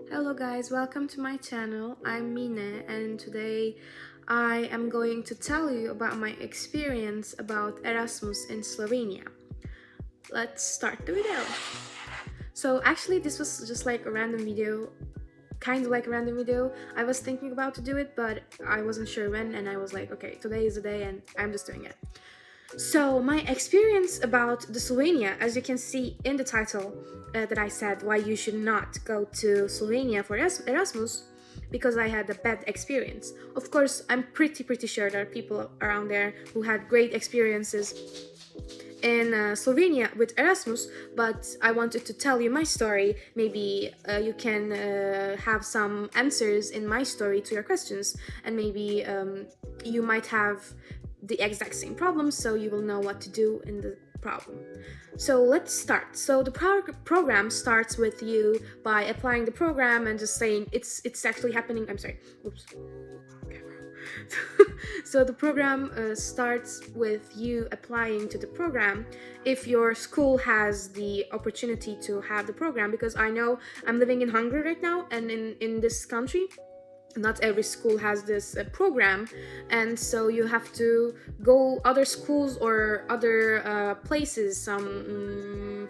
Hello guys, welcome to my channel. I'm Mine and today I am going to tell you about my experience about Erasmus in Slovenia. Let's start the video. So actually this was just like a random video, kind of like a random video. I was thinking about to do it but I wasn't sure when and I was like, okay, today is the day and I'm just doing it. So my experience about the Slovenia, as you can see in the title that I said why you should not go to Slovenia for Erasmus, because I had a bad experience. Of course, I'm pretty sure there are people around there who had great experiences in Slovenia with Erasmus, but I wanted to tell you my story. Maybe you can have some answers in my story to your questions, and maybe you might have the exact same problem, so you will know what to do in the problem. So let's start. So the program starts with you by applying the program and just saying it's actually happening. I'm sorry. Oops. So the program starts with you applying to the program if your school has the opportunity to have the program, because I know I'm living in Hungary right now, and in this country not every school has this program, and so you have to go other schools or other places, some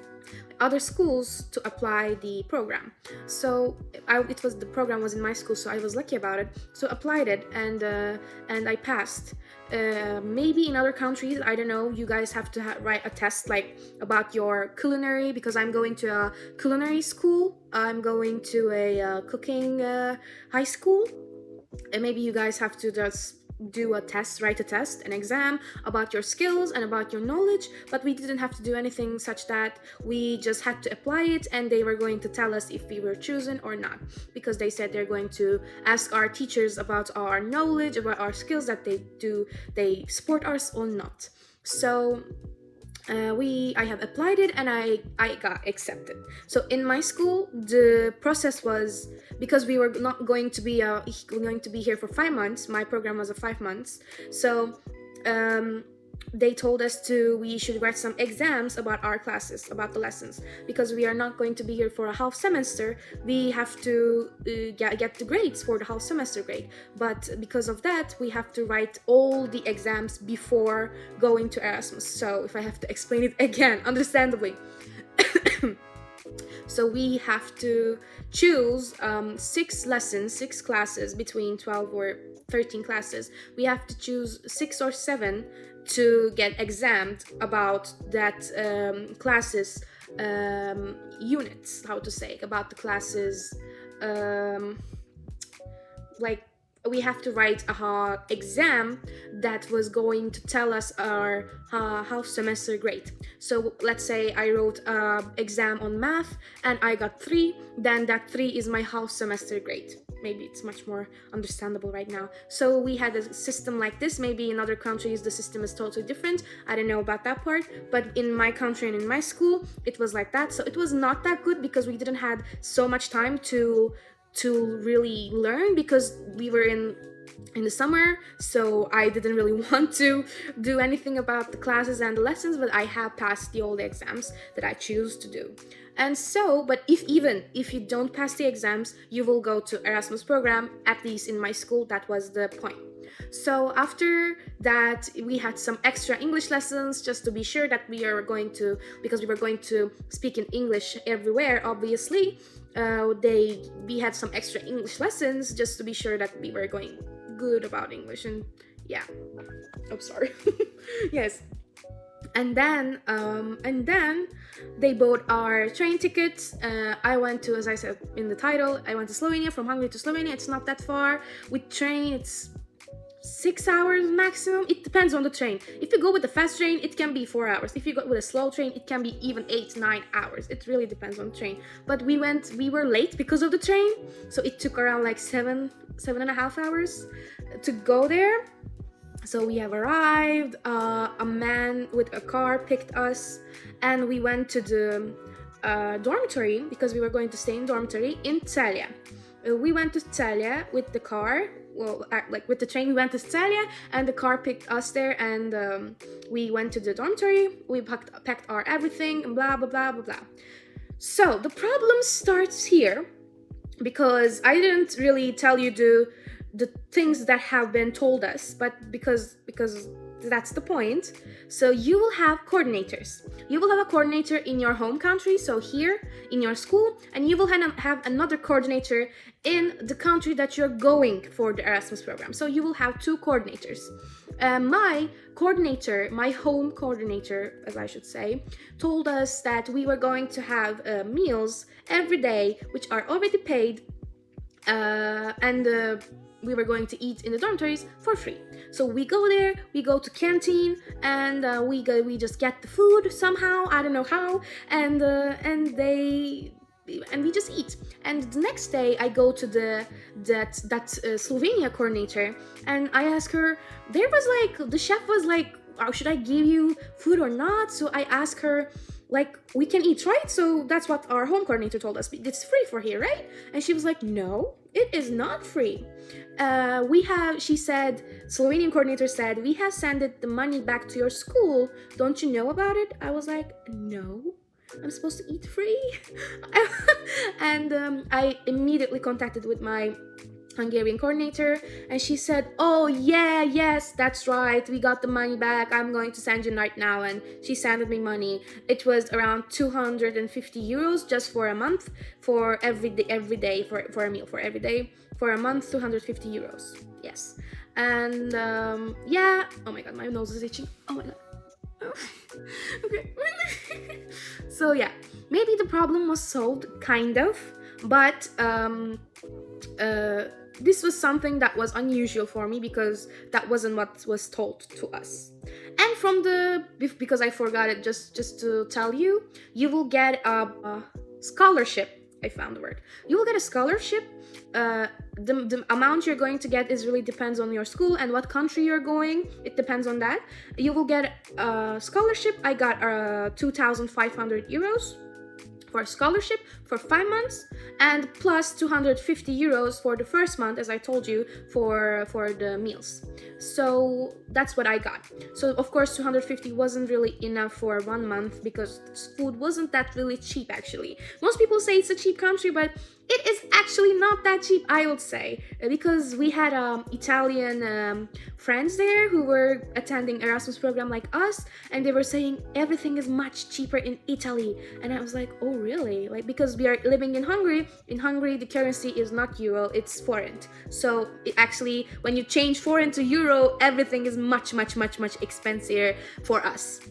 other schools to apply the program. So the program was in my school, so I was lucky about it. So applied it and I passed. Maybe in other countries, I don't know, you guys have to write a test like about your culinary, because I'm going to a culinary school. I'm going to a cooking high school, and maybe you guys have to just do a test, write a test, an exam about your skills and about your knowledge. But we didn't have to do anything such that. We just had to apply it, and they were going to tell us if we were chosen or not, because they said they're going to ask our teachers about our knowledge, about our skills, that they support us or not. So I have applied it and I got accepted. So in my school, the process was, because we were not going to be here for 5 months. My program was 5 months, so they told us we should write some exams about our classes, about the lessons, because we are not going to be here for a half semester. We have to get the grades for the half semester grade, but because of that we have to write all the exams before going to Erasmus. So if I have to explain it again, understandably, so we have to choose 6 classes between 12 or 13 classes. We have to choose 6 or 7 to get examined about that classes units, how to say, about the classes, like we have to write a exam that was going to tell us our half semester grade. So let's say I wrote an exam on math and I got 3, then that 3 is my half semester grade. Maybe it's much more understandable right now. So we had a system like this. Maybe in other countries the system is totally different. I don't know about that part, but in my country and in my school it was like that. So it was not that good, because we didn't have so much time to really learn, because we were in the summer. So I didn't really want to do anything about the classes and the lessons, but I have passed all the exams that I choose to do. And so, but even if you don't pass the exams, you will go to Erasmus program. At least in my school, that was the point. So after that, we had some extra English lessons, just to be sure that because we were going to speak in English everywhere, obviously. We had some extra English lessons just to be sure that we were going good about English. And yeah, oh sorry. Yes. And then they bought our train tickets. I went to, as I said in the title, I went to Slovenia, from Hungary to Slovenia. It's not that far. With train, it's 6 hours maximum. It depends on the train. If you go with the fast train, it can be 4 hours. If you go with a slow train, it can be even 8-9 hours. It really depends on the train. But we were late because of the train, so it took around like 7.5 hours to go there. So we have arrived, a man with a car picked us, and we went to the dormitory, because we were going to stay in dormitory in Celje. We went to Celje with the car. Well, like with the train, we went to Celje, and the car picked us there, and we went to the dormitory. We packed our everything, and blah blah blah blah blah. So the problem starts here because I didn't really tell you the things that have been told us, but because that's the point. So you will have coordinators. You will have a coordinator in your home country, so here in your school, and you will have another coordinator in the country that you're going for the Erasmus program. So you will have two coordinators. My coordinator, my home coordinator, as I should say, told us that we were going to have meals every day, which are already paid, and we were going to eat in the dormitories for free. So we go there, we go to canteen, and we just get the food somehow. I don't know how, and we just eat. And the next day, I go to that Slovenia coordinator, and I ask her. There was like the chef was like, oh, should I give you food or not? So I ask her, like, we can eat, right? So that's what our home coordinator told us. It's free for here, right? And she was like, no, it is not free. She said, Slovenian coordinator said, we have sent the money back to your school. Don't you know about it? I was like, no, I'm supposed to eat free. And I immediately contacted with my Hungarian coordinator, and she said, oh yeah, yes, that's right, we got the money back, I'm going to send you right now. And she sent me money. It was around 250 euros just for a month, for every day for a meal, for every day for a month, 250 euros. Yes. And yeah, oh my god, my nose is itching, oh my god. Okay. So yeah, maybe the problem was solved, kind of, but this was something that was unusual for me because that wasn't what was told to us. And because I forgot it, just to tell you, you will get a scholarship. I found the word. You will get a scholarship. The amount you're going to get is really depends on your school and what country you're going. It depends on that. You will get a scholarship. I got 2,500 euros for a scholarship for 5 months, and plus 250 euros for the first month, as I told you, for the meals. So that's what I got. So of course 250 wasn't really enough for 1 month because food wasn't that really cheap. Actually, most people say it's a cheap country, but it is actually not that cheap, I would say, because we had Italian friends there who were attending Erasmus program like us, and they were saying everything is much cheaper in Italy. And I was like, oh really? Like, because we are living in Hungary. In Hungary, the currency is not euro, it's forint. So it actually, when you change forint to euro, everything is much expensive for us.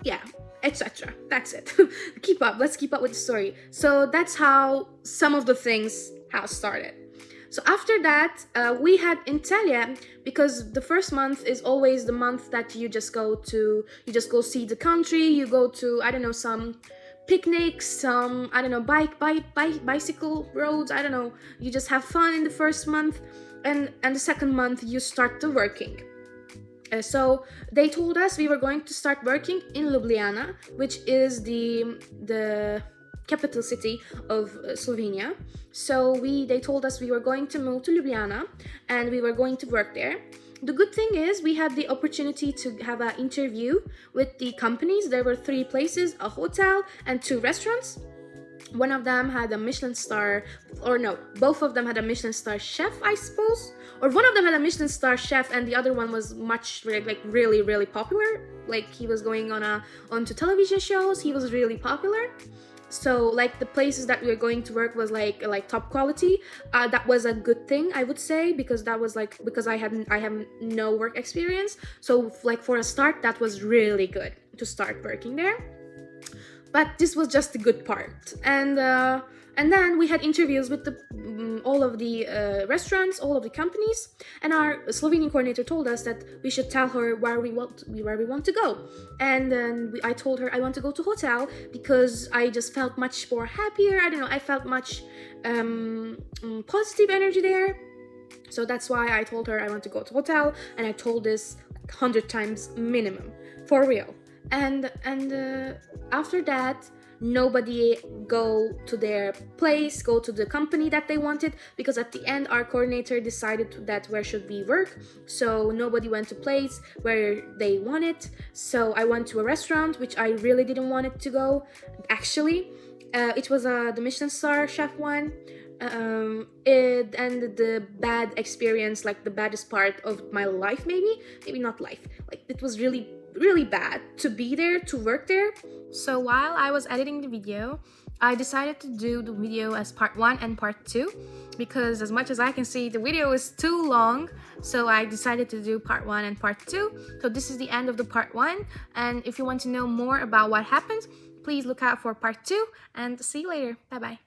Yeah, etc. That's it. Let's keep up with the story. So that's how some of the things have started. So after that, we had Italia, because the first month is always the month that you just go see the country, you go to, I don't know, some picnics, some, I don't know, bicycle roads, I don't know, you just have fun in the first month, and the second month you start the working. So they told us we were going to start working in Ljubljana, which is the capital city of Slovenia. So they told us we were going to move to Ljubljana and we were going to work there. The good thing is we had the opportunity to have an interview with the companies. There were 3 places, a hotel and 2 restaurants. One of them had a Michelin star, or no, both of them had a Michelin star chef, I suppose. Or one of them had a Michelin star chef and the other one was really popular. Like, he was going onto television shows, he was really popular. So like the places that we were going to work was like top quality. That was a good thing, I would say, because I have no work experience. So like for a start, that was really good to start working there. But this was just the good part. And then we had interviews with all of the restaurants, all of the companies, and our Slovenian coordinator told us that we should tell her where we want to go. And then I told her I want to go to hotel because I just felt much more happier. I don't know, I felt much positive energy there. So that's why I told her I want to go to hotel, and I told this 100 times minimum, for real. And after that, nobody go to their place, go to the company that they wanted, because at the end our coordinator decided that where should we work. So nobody went to place where they wanted. So I went to a restaurant which I really didn't want it to go. Actually, it was the Michelin star chef one. and the bad experience, like the baddest part of my life, maybe not life, like it was really really bad to be there, to work there. So while I was editing the video, I decided to do the video as part 1 and part 2, because as much as I can see, the video is too long. So I decided to do part 1 and part 2. So this is the end of the part 1, and if you want to know more about what happened, please look out for part 2, and see you later. Bye bye.